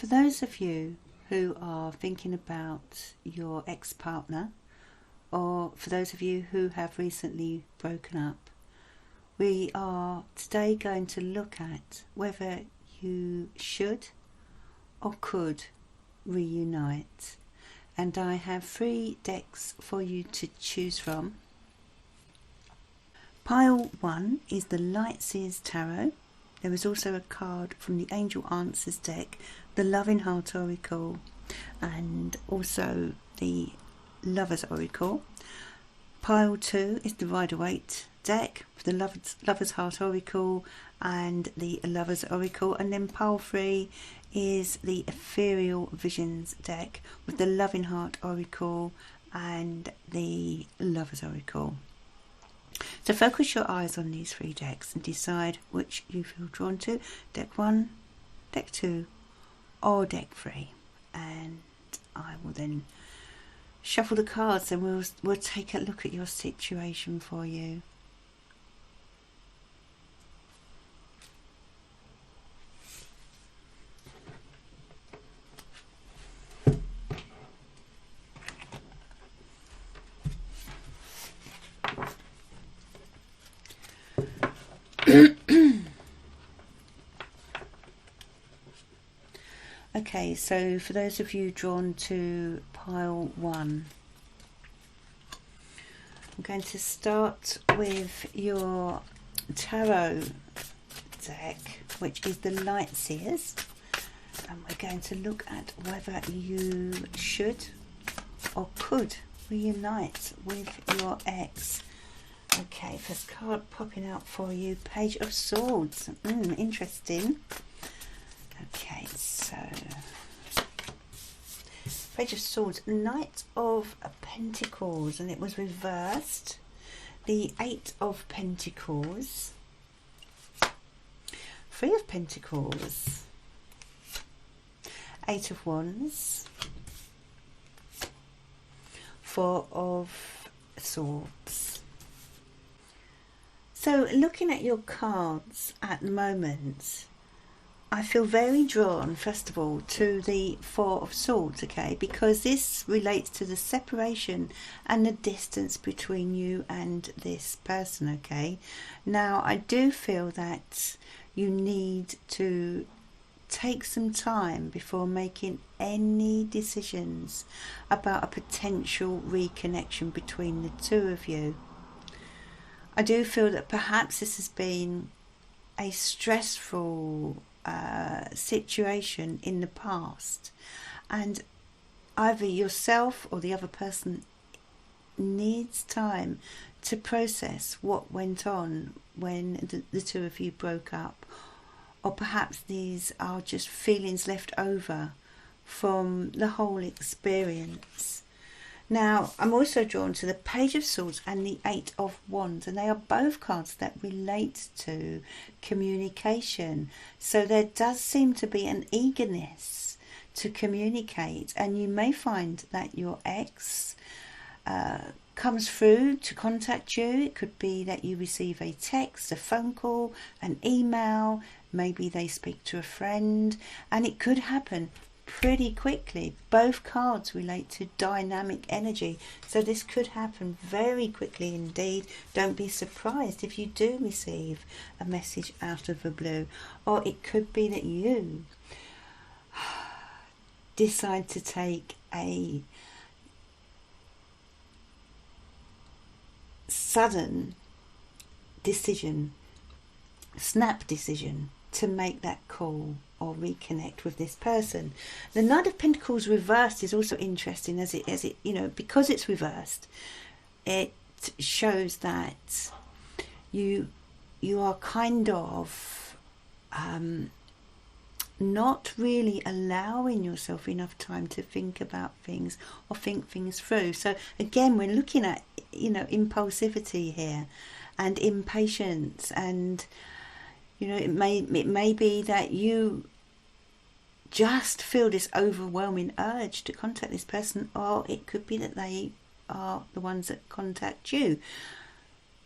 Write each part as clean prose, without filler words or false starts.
For those of you who are thinking about your ex-partner, or for those of you who have recently broken up, we are today going to look at whether you should or could reunite. And I have 3 decks for you to choose from. Pile 1 is the Lightseers Tarot. There is also a card from the Angel Answers deck, the Loving Heart Oracle, and also the Lover's Oracle. Pile 2 is the Rider-Waite deck, for the Lover's Heart Oracle and the Lover's Oracle. And then pile 3 is the Ethereal Visions deck, with the Loving Heart Oracle and the Lover's Oracle. So focus your eyes on these 3 decks and decide which you feel drawn to, deck 1, deck 2 or deck 3. And I will then shuffle the cards and we'll take a look at your situation for you. Okay, so for those of you drawn to pile 1, I'm going to start with your tarot deck, which is the Lightseers, and we're going to look at whether you should or could reunite with your ex. Okay, first card popping out for you, Page of Swords. Interesting. Okay, so Page of Swords, Knight of Pentacles, and it was reversed. The 8 of Pentacles, 3 of Pentacles, 8 of Wands, 4 of Swords. So looking at your cards at the moment, I feel very drawn, first of all, to the 4 of Swords, okay, because this relates to the separation and the distance between you and this person, okay. Now, I do feel that you need to take some time before making any decisions about a potential reconnection between the two of you. I do feel that perhaps this has been a stressful situation in the past, and either yourself or the other person needs time to process what went on when the 2 of you broke up, or perhaps these are just feelings left over from the whole experience. Now, I'm also drawn to the Page of Swords and the 8 of Wands, and they are both cards that relate to communication. So there does seem to be an eagerness to communicate, and you may find that your ex comes through to contact you. It could be that you receive a text, a phone call, an email, maybe they speak to a friend, and it could happen pretty quickly. Both cards relate to dynamic energy, so this could happen very quickly indeed. Don't be surprised if you do receive a message out of the blue, or it could be that you decide to take a sudden decision, snap decision, to make that call or reconnect with this person. The Knight of Pentacles reversed is also interesting, as it you know, because it's reversed, it shows that you are kind of not really allowing yourself enough time to think about things or think things through. So again, we're looking at, you know, impulsivity here and impatience, and you know, it may be that you just feel this overwhelming urge to contact this person, or it could be that they are the ones that contact you.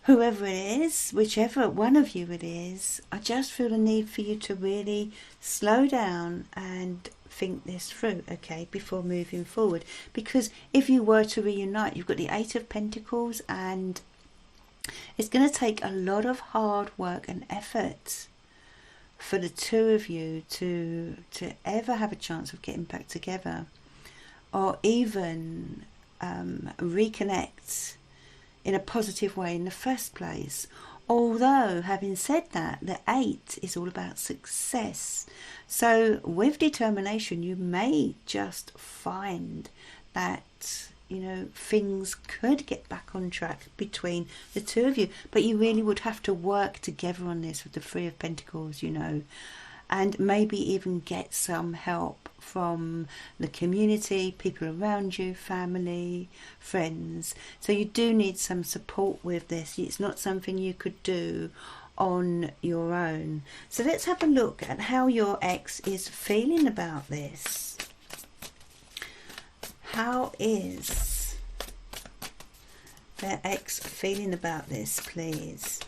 Whoever it is, whichever one of you it is, I just feel a need for you to really slow down and think this through, okay, before moving forward. Because if you were to reunite, you've got the Eight of Pentacles, and it's going to take a lot of hard work and effort for the two of you to ever have a chance of getting back together, or even reconnect in a positive way in the first place. Although, having said that, the 8 is all about success. So with determination, you may just find that, you know, things could get back on track between the two of you. But you really would have to work together on this with the Three of Pentacles, you know. And maybe even get some help from the community, people around you, family, friends. So you do need some support with this. It's not something you could do on your own. So let's have a look at how your ex is feeling about this. How is their ex feeling about this, please?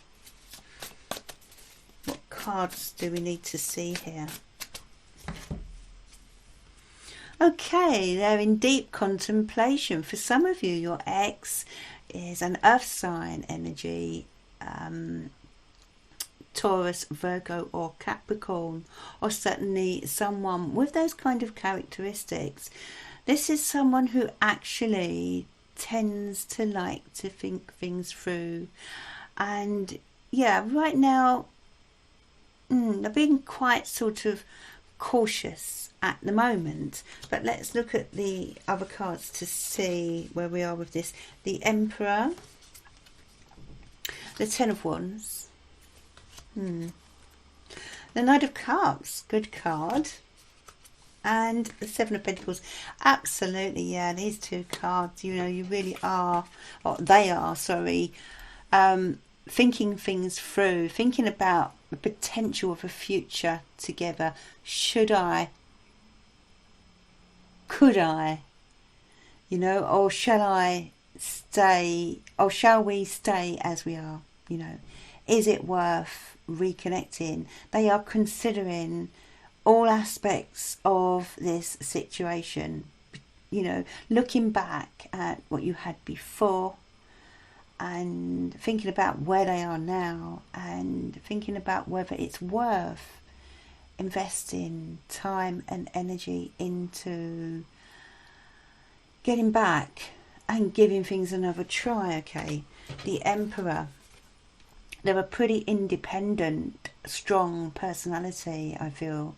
What cards do we need to see here? Okay, they're in deep contemplation. For some of you, your ex is an earth sign energy, Taurus, Virgo or Capricorn, or certainly someone with those kind of characteristics. This is someone who actually tends to like to think things through. And yeah, right now, they're being quite sort of cautious at the moment. But let's look at the other cards to see where we are with this. The Emperor, the Ten of Wands, the Knight of Cups, good card, and the Seven of Pentacles. Absolutely, yeah, these two cards, you know, you really are, or they are, sorry, thinking things through, thinking about the potential of a future together. Should I? Could I? You know, or shall I stay, or shall we stay as we are? You know, is it worth reconnecting? They are considering all aspects of this situation, you know, looking back at what you had before and thinking about where they are now, and thinking about whether it's worth investing time and energy into getting back and giving things another try. Okay, the Emperor, they're a pretty independent, strong personality, I feel,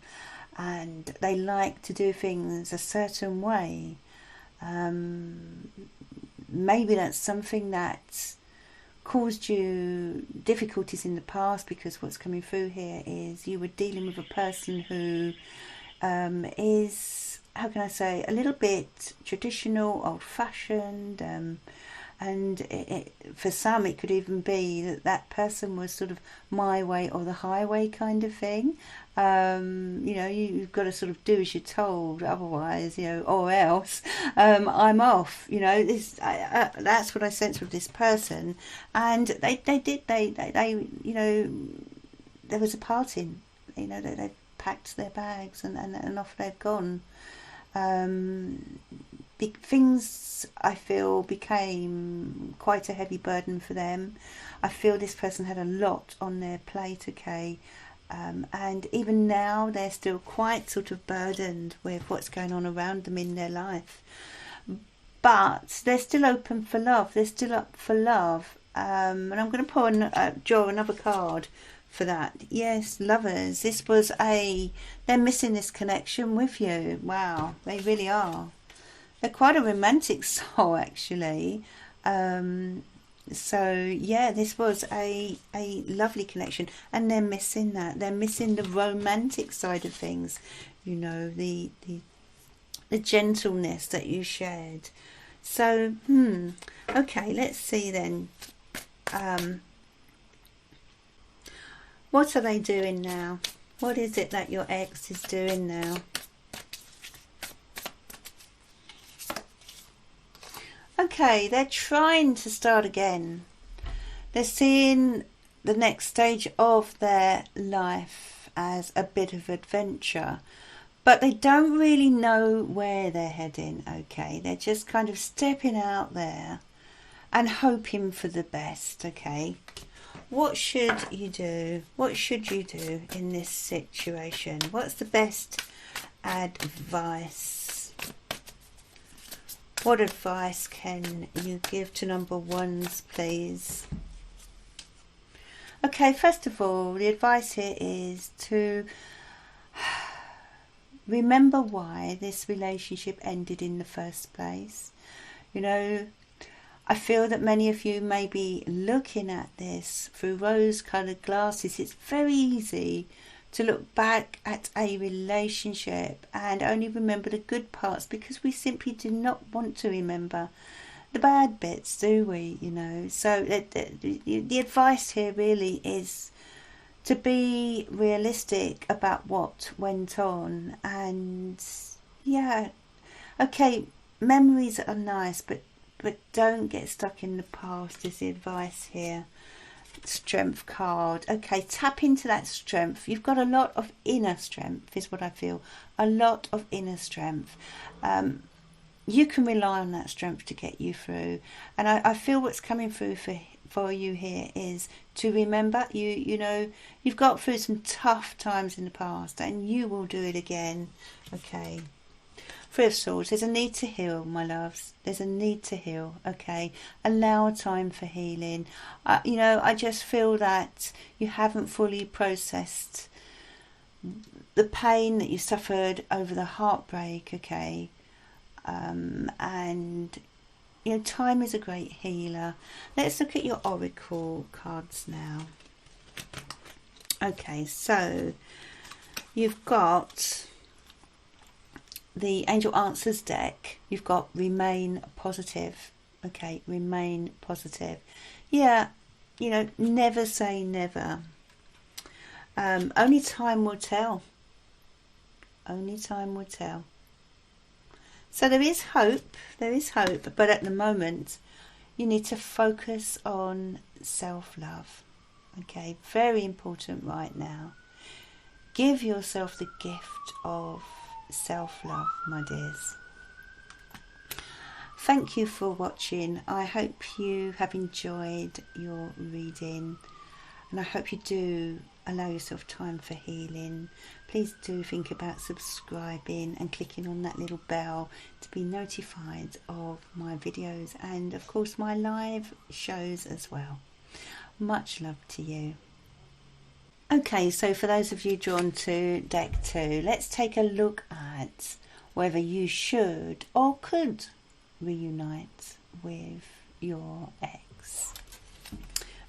and they like to do things a certain way. Maybe that's something that caused you difficulties in the past, because what's coming through here is you were dealing with a person who is, how can I say, a little bit traditional, old-fashioned, and for some it could even be that that person was sort of my way or the highway kind of thing. You know, you've got to sort of do as you're told, otherwise, you know, or else I'm off. You know, this that's what I sense with this person. And they you know, there was a parting. You know, they packed their bags and off they've gone. Things, I feel, became quite a heavy burden for them. I feel this person had a lot on their plate, okay, and even now they're still quite sort of burdened with what's going on around them in their life. But they're still open for love. They're still up for love. And I'm going to draw another card for that. Yes, lovers. This was they're missing this connection with you. Wow, they really are. They're quite a romantic soul, actually. So yeah, this was a lovely connection, and they're missing that. They're missing the romantic side of things. You know, the gentleness that you shared. So okay, let's see then. What are they doing now? What is it that your ex is doing now? Okay, they're trying to start again. They're seeing the next stage of their life as a bit of adventure, but they don't really know where they're heading, okay? They're just kind of stepping out there and hoping for the best, okay? What should you do? What should you do in this situation? What's the best advice? What advice can you give to number ones, please? Okay, first of all, the advice here is to remember why this relationship ended in the first place. You know, I feel that many of you may be looking at this through rose-coloured glasses. It's very easy to look back at a relationship and only remember the good parts, because we simply do not want to remember the bad bits, do we? You know, so the advice here really is to be realistic about what went on. And yeah, okay, memories are nice, but don't get stuck in the past is the advice here. Strength card. Okay, tap into that strength. You've got a lot of inner strength is what I feel. A lot of inner strength. You can rely on that strength to get you through. And I feel what's coming through for you here is to remember, you know, you've got through some tough times in the past and you will do it again. Okay. Three of Swords. There's a need to heal, my loves. There's a need to heal. Okay. Allow time for healing. You know, I just feel that you haven't fully processed the pain that you suffered over the heartbreak. Okay. And you know, time is a great healer. Let's look at your oracle cards now. Okay, so you've got the Angel Answers deck. You've got Remain Positive. Okay, remain positive. Yeah, you know, never say never. Only time will tell. Only time will tell. So there is hope, but at the moment you need to focus on self-love. Okay, very important right now. Give yourself the gift of self-love, my dears. Thank you for watching. I hope you have enjoyed your reading, and I hope you do allow yourself time for healing. Please do think about subscribing and clicking on that little bell to be notified of my videos and of course my live shows as well. Much love to you. Okay, so for those of you drawn to deck 2, let's take a look at whether you should or could reunite with your ex.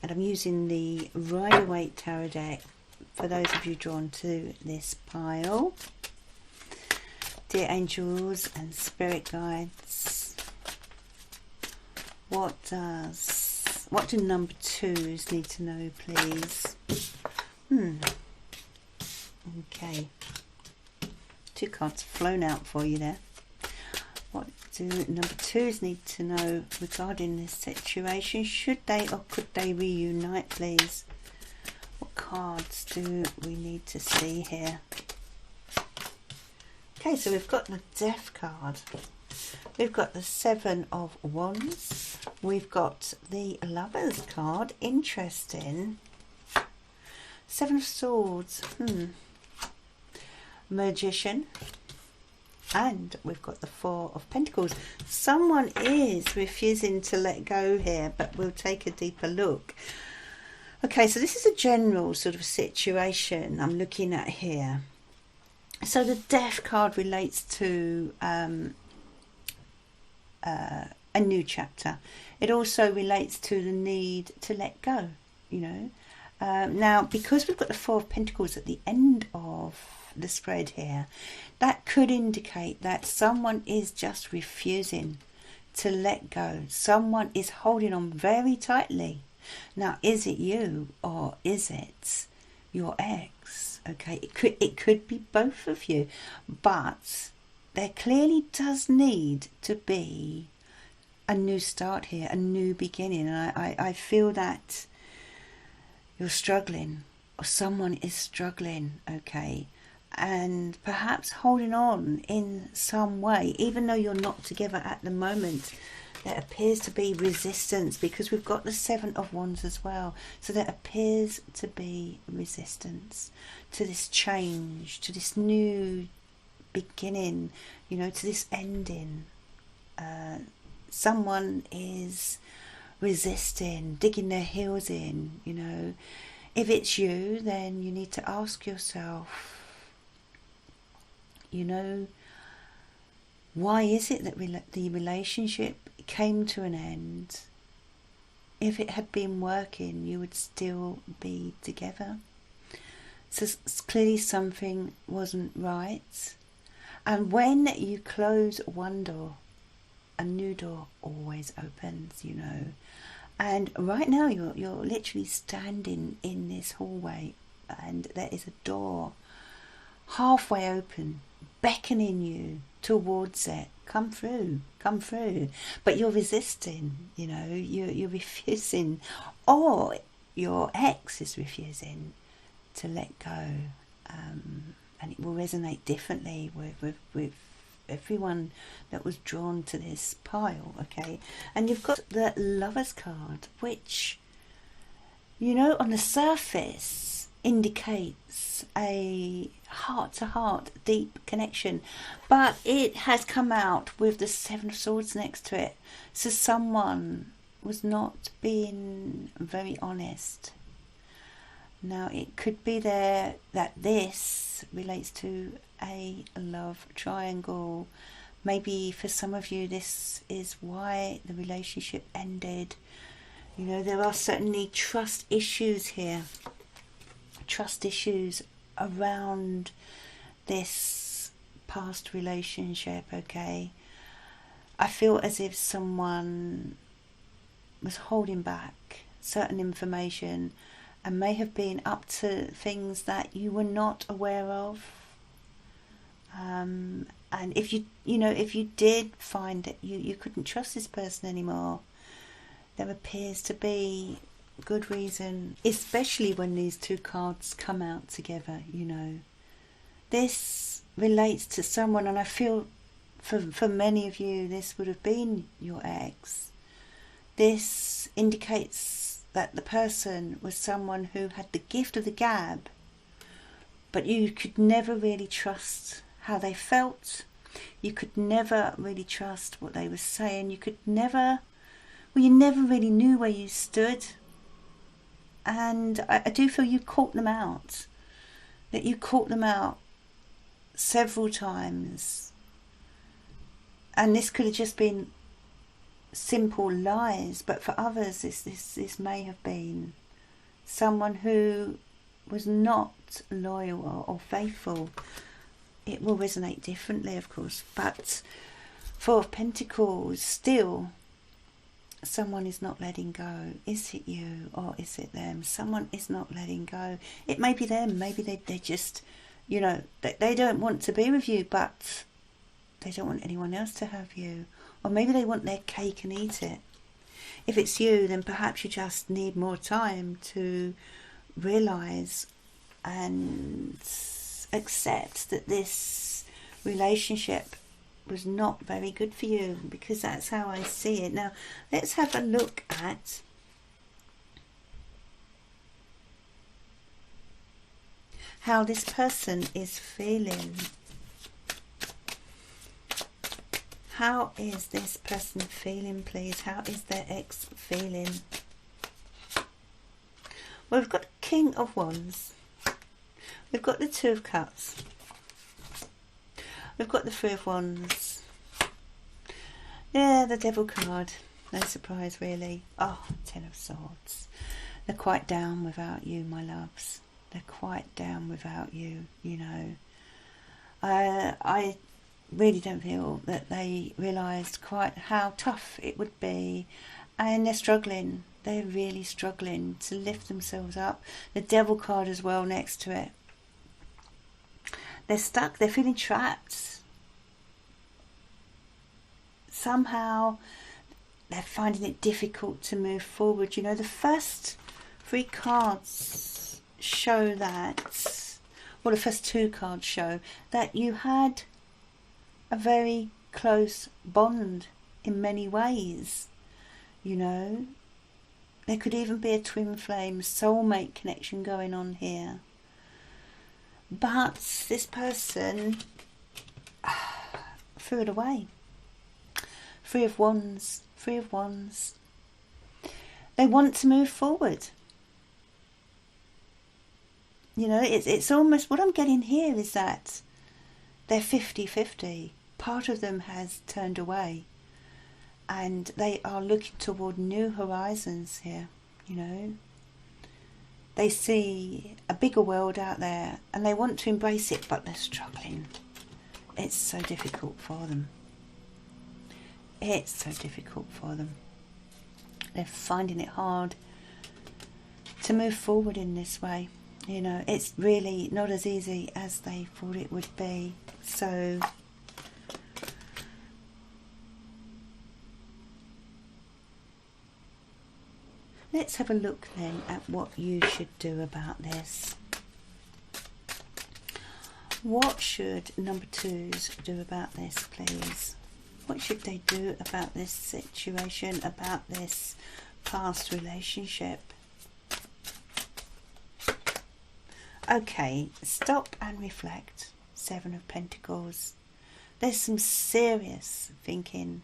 And I'm using the Rider-Waite Tarot deck for those of you drawn to this pile. Dear angels and spirit guides, what do number 2s need to know, please? Okay, 2 cards flown out for you there. What do number 2s need to know regarding this situation? Should they or could they reunite, please? What cards do we need to see here? Okay, so we've got the Death card. We've got the 7 of Wands. We've got the Lovers card. Interesting. 7 of Swords. Magician. And we've got the 4 of Pentacles. Someone is refusing to let go here, but we'll take a deeper look. Okay, so this is a general sort of situation I'm looking at here. So the Death card relates to a new chapter. It also relates to the need to let go, you know. Now, because we've got the 4 of Pentacles at the end of the spread here, that could indicate that someone is just refusing to let go. Someone is holding on very tightly. Now, is it you or is it your ex? Okay, it could be both of you, but there clearly does need to be a new start here, a new beginning. And I feel that you're struggling, or someone is struggling, okay, and perhaps holding on in some way, even though you're not together at the moment. There appears to be resistance, because we've got the Seven of Wands as well. So there appears to be resistance to this change, to this new beginning, you know, to this ending. Someone is resisting, digging their heels in, you know. If it's you, then you need to ask yourself, you know, why is it that the relationship came to an end? If it had been working, you would still be together. So clearly something wasn't right. And when you close one door, a new door always opens, you know. And right now you're literally standing in this hallway, and there is a door halfway open, beckoning you towards it. Come through, come through. But you're resisting, you know, you're refusing, or your ex is refusing to let go. And it will resonate differently with everyone that was drawn to this pile, okay? And you've got the Lovers card, which, you know, on the surface indicates a heart-to-heart deep connection, but it has come out with the Seven of Swords next to it. So someone was not being very honest. Now it could be there that this relates to a love triangle. Maybe for some of you this is why the relationship ended. You know, there are certainly trust issues here. Trust issues around this past relationship, okay? I feel as if someone was holding back certain information and may have been up to things that you were not aware of. And if if you did find that you couldn't trust this person anymore, there appears to be good reason, especially when these two cards come out together, you know. This relates to someone, and I feel for many of you this would have been your ex. This indicates that the person was someone who had the gift of the gab, but you could never really trust how they felt. You could never really trust what they were saying. You could never, well, you never really knew where you stood. And I do feel you caught them out. That you caught them out several times. And this could have just been simple lies, but for others this may have been someone who was not loyal or faithful. It will resonate differently, of course, but Four of Pentacles, still someone is not letting go. Is it you or is it them? Someone is not letting go. It may be them. Maybe they just, you know, they don't want to be with you, but they don't want anyone else to have you. Or maybe they want their cake and eat it. If it's you, then perhaps you just need more time to realise and accept that this relationship was not very good for you, because that's how I see it. Now, let's have a look at how this person is feeling. How is this person feeling, please? How is their ex feeling? Well, we've got the King of Wands. We've got the Two of Cups. We've got the Three of Wands. Yeah, the Devil card. No surprise, really. Oh, Ten of Swords. They're quite down without you, my loves. They're quite down without you, you know. I really don't feel that they realised quite how tough it would be, and they're struggling. They're really struggling to lift themselves up. The Devil card as well next to it. They're stuck. They're feeling trapped. Somehow they're finding it difficult to move forward. You know, the first three cards show that well, the first two cards show that you had a very close bond in many ways. You know, there could even be a twin flame soulmate connection going on here. But this person threw it away. Three of Wands, Three of Wands. They want to move forward. You know, it's almost, what I'm getting here is that they're 50-50. Part of them has turned away and they are looking toward new horizons here, you know. They see a bigger world out there and they want to embrace it, but they're struggling. It's so difficult for them. It's so difficult for them. They're finding it hard to move forward in this way. You know, it's really not as easy as they thought it would be. So let's have a look then at what you should do about this. What should number twos do about this, please? What should they do about this situation, about this past relationship? Okay, stop and reflect. Seven of Pentacles. There's some serious thinking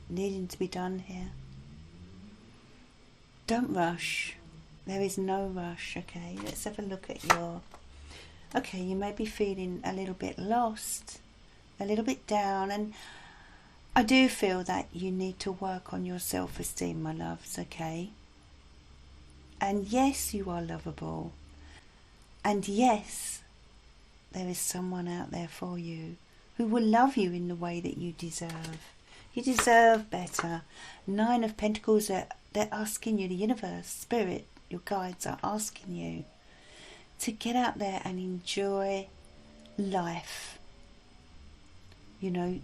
needing to be done here. Don't rush. There is no rush, okay? Let's have a look at your... Okay, you may be feeling a little bit lost, a little bit down, and I do feel that you need to work on your self-esteem, my loves, okay? And yes, you are lovable. And yes, there is someone out there for you who will love you in the way that you deserve. You deserve better. Nine of Pentacles, they're asking you, the universe, spirit, your guides are asking you to get out there and enjoy life. You know,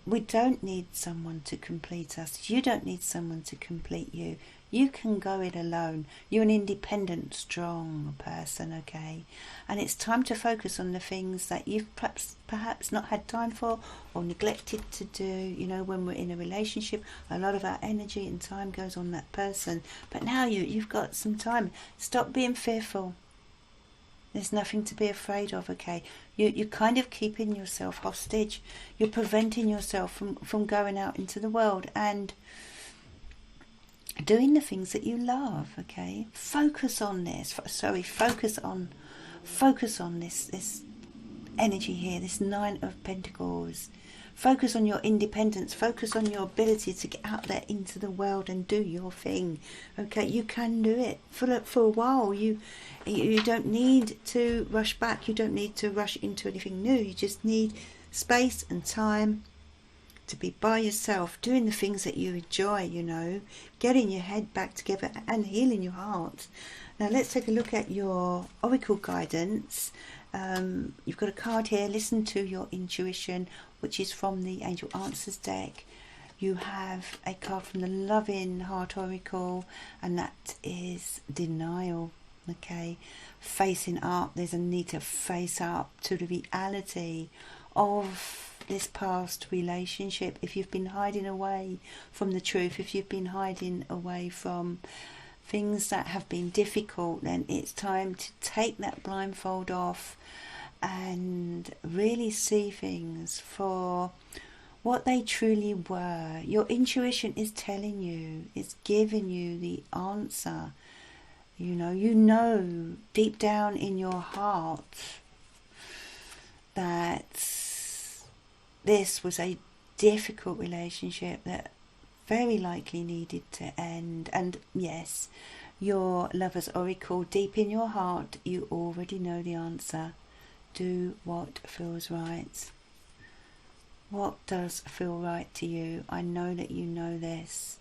we don't need someone to complete us. You don't need someone to complete you. You can go it alone. You're an independent, strong person, okay? And it's time to focus on the things that you've perhaps not had time for or neglected to do. You know, when we're in a relationship, a lot of our energy and time goes on that person. But now you've got some time. Stop being fearful. There's nothing to be afraid of, okay? You're kind of keeping yourself hostage. You're preventing yourself from going out into the world and doing the things that you love, okay? Focus on this. Focus on this energy here, this Nine of Pentacles. Focus on your independence. Focus on your ability to get out there into the world and do your thing, okay? You can do it for a while. You don't need to rush back. You don't need to rush into anything new. You just need space and time to be by yourself, doing the things that you enjoy, you know, getting your head back together and healing your heart. Now let's take a look at your oracle guidance. You've got a card here, listen to your intuition, which is from the Angel Answers deck. You have a card from the Loving Heart Oracle, and that is denial, okay? Facing up. There's a need to face up to the reality of this past relationship. If you've been hiding away from the truth, if you've been hiding away from things that have been difficult, then it's time to take that blindfold off and really see things for what they truly were. Your intuition is telling you, it's giving you the answer. You know deep down in your heart that this was a difficult relationship that very likely needed to end. And yes, your lover's oracle, deep in your heart, you already know the answer. Do what feels right. What does feel right to you? I know that you know this.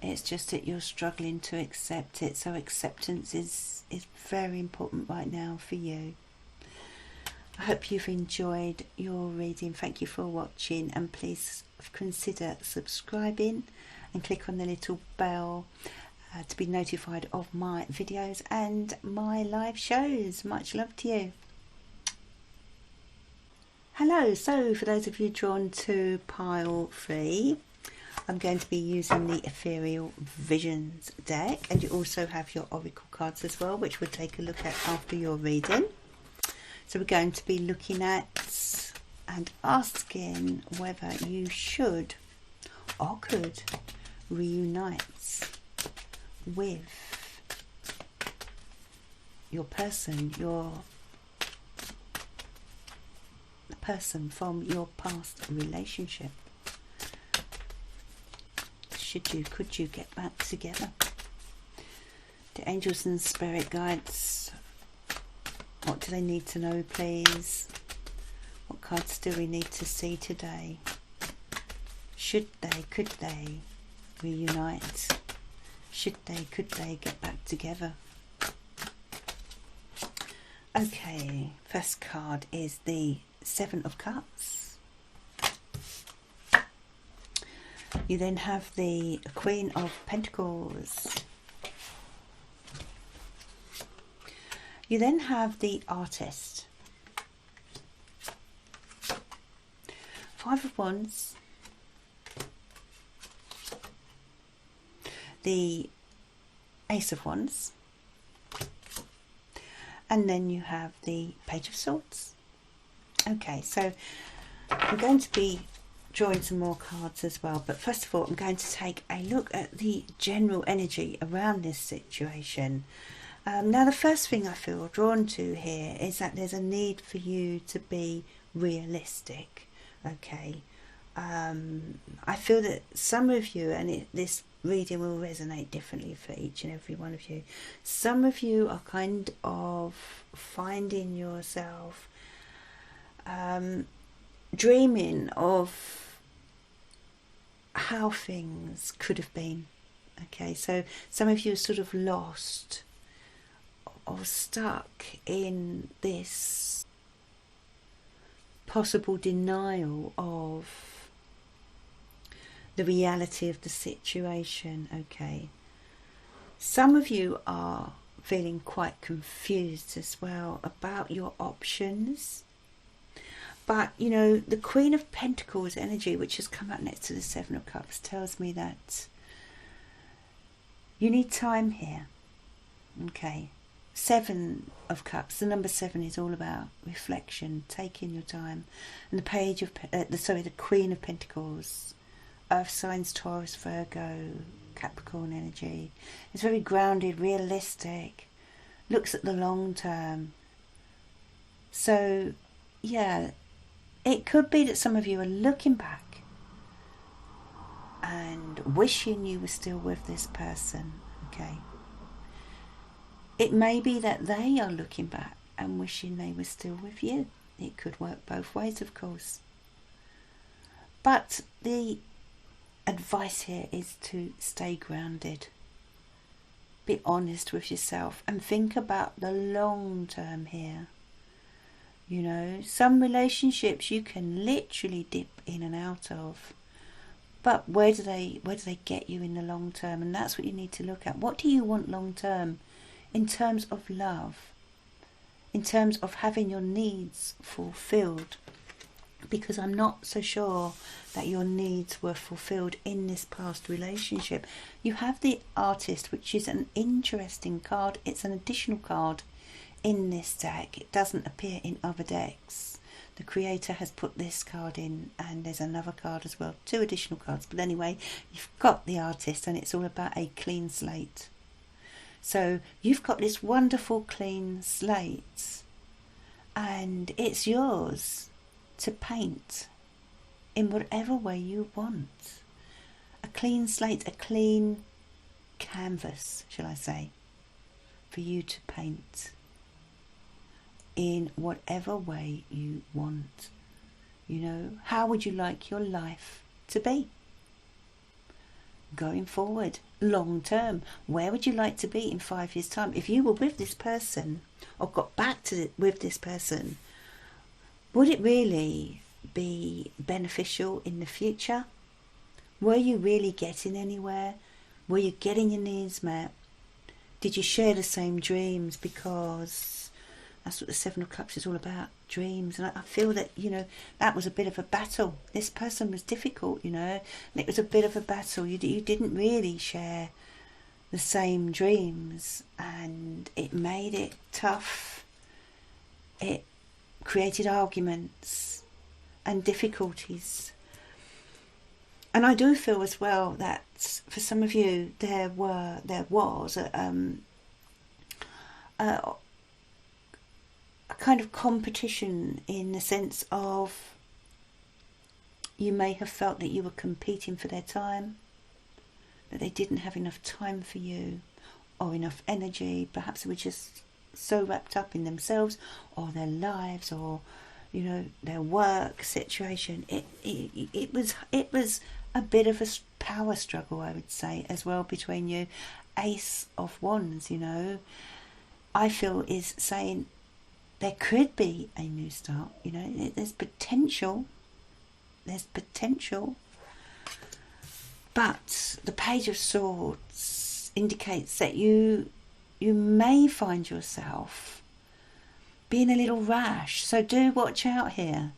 It's just that you're struggling to accept it. So acceptance is very important right now for you. I hope you've enjoyed your reading. Thank you for watching, and please consider subscribing and click on the little bell to be notified of my videos and my live shows. Much love to you. Hello, so for those of you drawn to pile 3, I'm going to be using the Ethereal Visions deck, and you also have your Oracle cards as well, which we'll take a look at after your reading. So we're going to be looking at and asking whether you should or could reunite with your person, the person from your past relationship. Should you, could you get back together? The angels and spirit guides, what do they need to know, please? What cards do we need to see today? Should they, could they reunite? Should they, could they get back together? Okay, first card is the Seven of Cups. You then have the Queen of Pentacles. You then have the Artist. Five of Wands. The Ace of Wands. And then you have the Page of Swords. Okay, so I'm going to be drawing some more cards as well, but first of all I'm going to take a look at the general energy around this situation. Now the first thing I feel drawn to here is that there's a need for you to be realistic. Okay, I feel that some of you, and this reading will resonate differently for each and every one of you, some of you are kind of finding yourself dreaming of how things could have been. Okay, so some of you are sort of lost or stuck in this possible denial of the reality of the situation. Okay, some of you are feeling quite confused as well about your options. But, you know, the Queen of Pentacles energy, which has come up next to the Seven of Cups, tells me that you need time here. Okay. Seven of Cups, the number 7 is all about reflection, taking your time. And the Page of, the Queen of Pentacles, Earth signs, Taurus, Virgo, Capricorn energy. It's very grounded, realistic, looks at the long term. So, yeah, it could be that some of you are looking back and wishing you were still with this person, okay? It may be that they are looking back and wishing they were still with you. It could work both ways, of course. But the advice here is to stay grounded. Be honest with yourself and think about the long term here. You know, some relationships you can literally dip in and out of, but where do they get you in the long term? And that's what you need to look at. What do you want long term in terms of love, in terms of having your needs fulfilled? Because I'm not so sure that your needs were fulfilled in this past relationship. You have the Artist, which is an interesting card. It's an additional card in this deck. It doesn't appear in other decks. The creator has put this card in, and there's another card as well, 2 additional cards. But anyway, you've got the Artist, and it's all about a clean slate. So you've got this wonderful clean slate, and it's yours to paint in whatever way you want. A clean slate, a clean canvas, shall I say, for you to paint in whatever way you want. You know, how would you like your life to be going forward, long term? Where would you like to be in 5 years' time? If you were with this person or got back to with this person, would it really be beneficial in the future? Were you really getting anywhere? Were you getting your needs met? Did you share the same dreams? Because That's what the Seven of Cups is all about, dreams. And I feel that, that was a bit of a battle. This person was difficult, and it was a bit of a battle. You didn't really share the same dreams, and it made it tough. It created arguments and difficulties. And I do feel as well that for some of you there was a kind of competition, in the sense of you may have felt that you were competing for their time, that they didn't have enough time for you or enough energy. Perhaps they were just so wrapped up in themselves or their lives or their work situation. It was a bit of a power struggle, I would say, as well, between you. Ace of Wands, I feel is saying there could be a new start. There's potential, but the Page of Swords indicates that you may find yourself being a little rash, so do watch out here.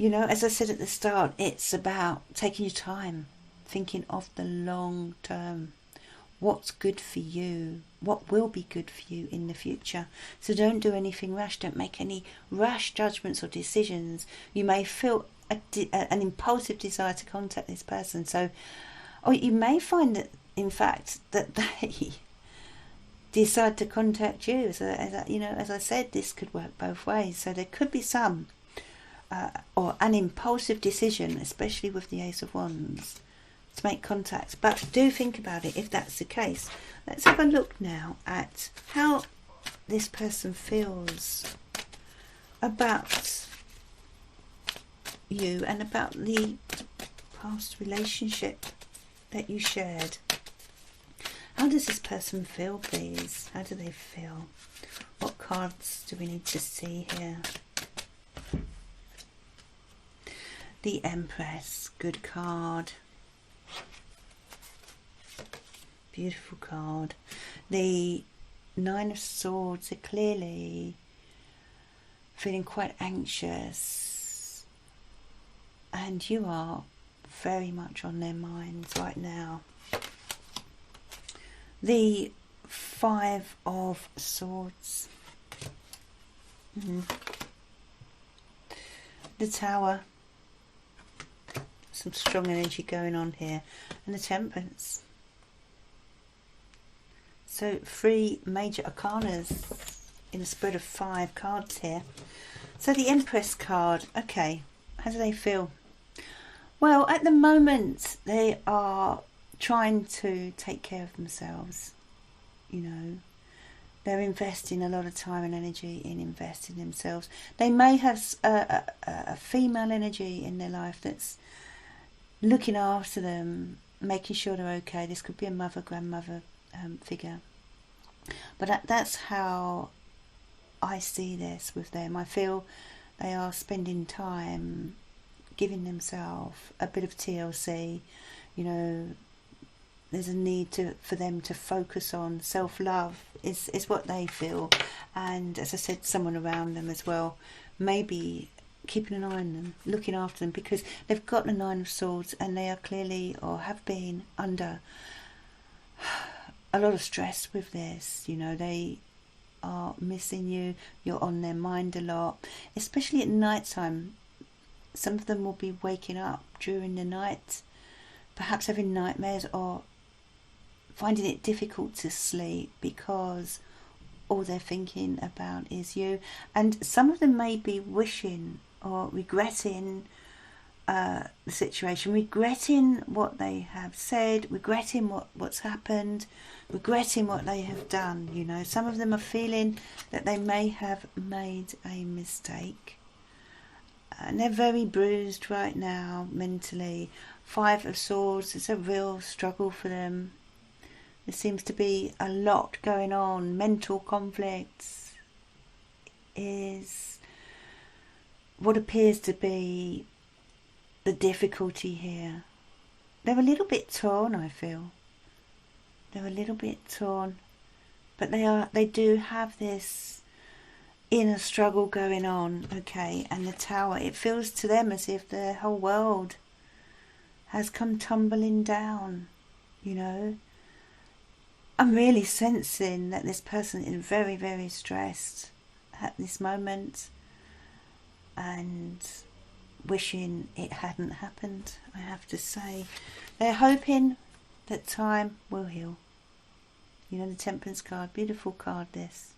As I said at the start, it's about taking your time, thinking of the long term. What's good for you? What will be good for you in the future? So don't do anything rash. Don't make any rash judgments or decisions. You may feel an impulsive desire to contact this person. Or you may find that, in fact, that they decide to contact you. As I said, this could work both ways. So there could be some or an impulsive decision, especially with the Ace of Wands, to make contact. But do think about it if that's the case. Let's have a look now at how this person feels about you and about the past relationship that you shared. How does this person feel, please? How do they feel? What cards do we need to see here? The Empress, good card. Beautiful card. The Nine of Swords are clearly feeling quite anxious, and you are very much on their minds right now. The Five of Swords. The Tower. Some strong energy going on here. And the Temperance. So 3 major arcanas in a spread of 5 cards here. So the Empress card. Okay, how do they feel? Well, at the moment they are trying to take care of themselves. They're investing a lot of time and energy in investing themselves. They may have a female energy in their life that's looking after them, making sure they're okay. This could be a mother, grandmother figure. But that's how I see this with them. I feel they are spending time giving themselves a bit of TLC. There's a need for them to focus on self-love is what they feel. And as I said, someone around them as well, maybe keeping an eye on them, looking after them, because they've got the Nine of Swords and they are clearly, or have been, under a lot of stress with this. They are missing you. You're on their mind a lot, especially at night time. Some of them will be waking up during the night, perhaps having nightmares or finding it difficult to sleep because all they're thinking about is you. And some of them may be wishing or regretting the situation, regretting what they have said, regretting what's happened, regretting what they have done. Some of them are feeling that they may have made a mistake, and they're very bruised right now mentally. 5 of Swords is a real struggle for them. There seems to be a lot going on. Mental conflicts is what appears to be the difficulty here. They're a little bit torn, I feel. They're a little bit torn, but they do have this inner struggle going on, okay, and the Tower, it feels to them as if the whole world has come tumbling down, you know. I'm really sensing that this person is very, very stressed at this moment and wishing it hadn't happened, I have to say. They're hoping that time will heal. You know, the Temperance card, beautiful card this.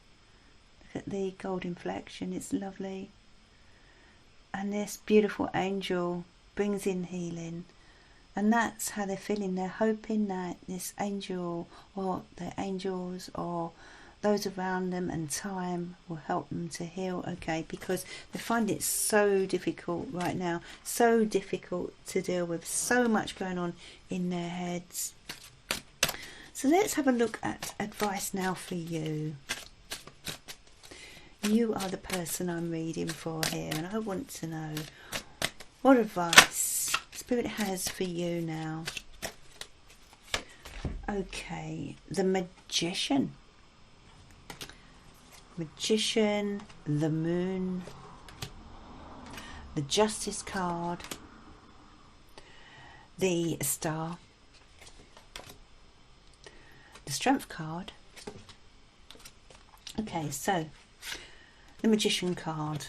Look at the gold inflection, it's lovely. And this beautiful angel brings in healing. And that's how they're feeling. They're hoping that this angel or the angels or those around them and time will help them to heal, okay, because they find it so difficult right now, so difficult to deal with, so much going on in their heads. So let's have a look at advice now for you. You are the person I'm reading for here, and I want to know what advice Spirit has for you now. Okay, the Magician. Magician, the Moon, the Justice card, the Star, the Strength card. Okay, so the Magician card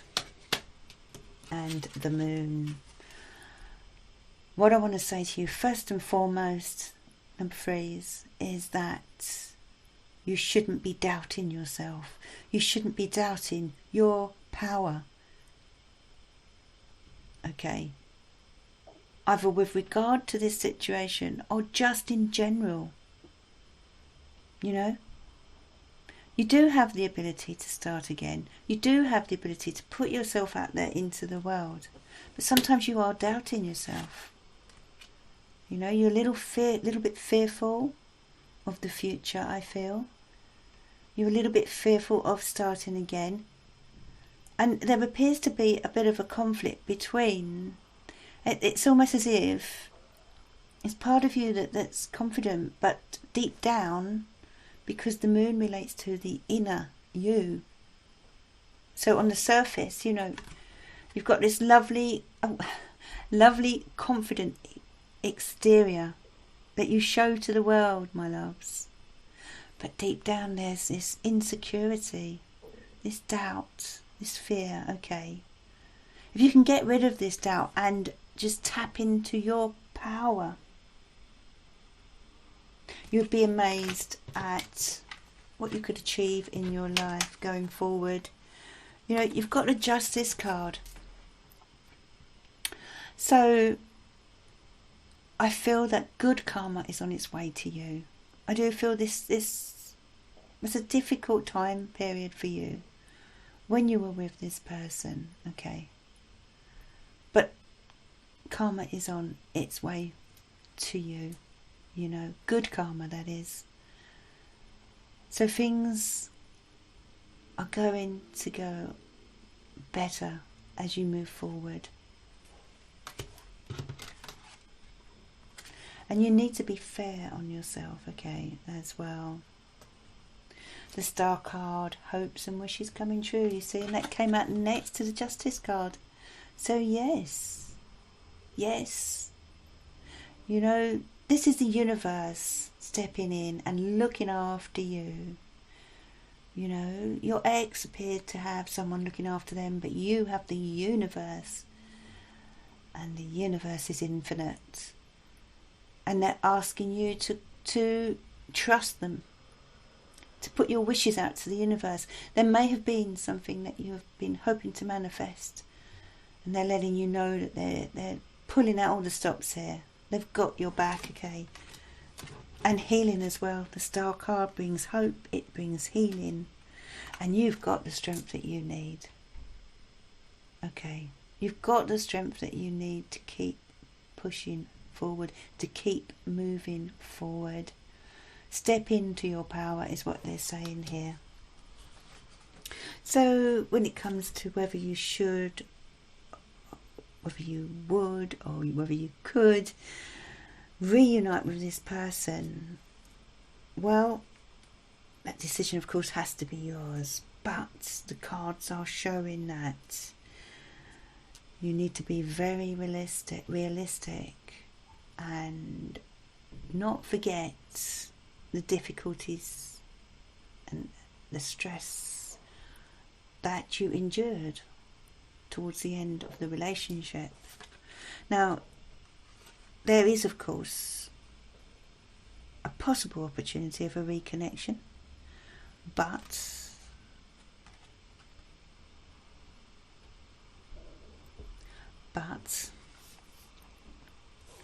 and the Moon. What I want to say to you first and foremost, number 3, is that you shouldn't be doubting yourself. You shouldn't be doubting your power. Okay. Either with regard to this situation or just in general. You know? You do have the ability to start again. You do have the ability to put yourself out there into the world. But sometimes you are doubting yourself. You know, you're a little bit fearful of the future, I feel. You're a little bit fearful of starting again. And there appears to be a bit of a conflict between... It's almost as if it's part of you that's confident, but deep down, because the Moon relates to the inner you. So on the surface, you know, you've got this lovely, lovely, confident exterior that you show to the world, my loves. But deep down there's this insecurity, this doubt, this fear, okay. If you can get rid of this doubt and just tap into your power, you'd be amazed at what you could achieve in your life going forward. You know, you've got the Justice card. So I feel that good karma is on its way to you. I do feel this was a difficult time period for you when you were with this person, okay? But karma is on its way to you, you know, good karma, that is. So things are going to go better as you move forward. And you need to be fair on yourself, okay, as well. The Star card, hopes and wishes coming true, you see, and that came out next to the Justice card. So yes, yes, you know, this is the universe stepping in and looking after you. You know, your ex appeared to have someone looking after them, but you have the universe. And the universe is infinite. And they're asking you to trust them, to put your wishes out to the universe. There may have been something that you have been hoping to manifest, and they're letting you know that they're pulling out all the stops here. They've got your back, okay? And healing as well. The Star card brings hope, it brings healing, and you've got the strength that you need. Okay, you've got the strength that you need to keep pushing forward, to keep moving forward. Step into your power is what they're saying here. So when it comes to whether you should, whether you would, or whether you could reunite with this person, well, that decision of course has to be yours. but the cards are showing that you need to be very realistic and not forget the difficulties and the stress that you endured towards the end of the relationship. Now, there is, of course, a possible opportunity of a reconnection, but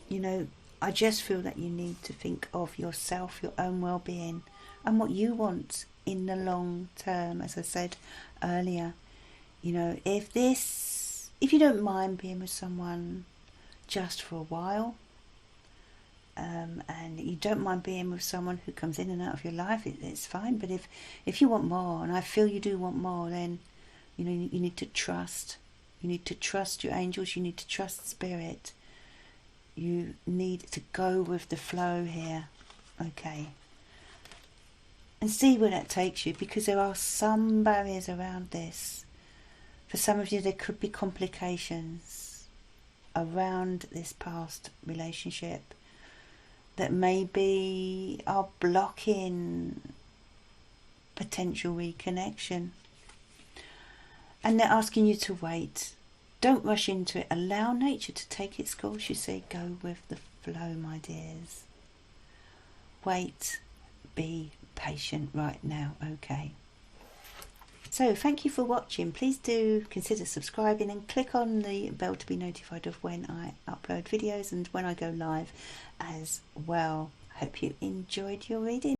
you know, I just feel that you need to think of yourself, your own well-being, and what you want in the long term. As I said earlier, you know, if you don't mind being with someone just for a while, and you don't mind being with someone who comes in and out of your life, it's fine. But if you want more, and I feel you do want more, then you know you need to trust. You need to trust your angels. You need to trust spirit. You need to go with the flow here, okay? And see where that takes you, because there are some barriers around this. For some of you, there could be complications around this past relationship that maybe are blocking potential reconnection. And they're asking you to wait. Don't rush into it. Allow nature to take its course. You say, go with the flow, my dears. Wait. Be patient right now, okay? So, thank you for watching. Please do consider subscribing and click on the bell to be notified of when I upload videos and when I go live as well. Hope you enjoyed your reading.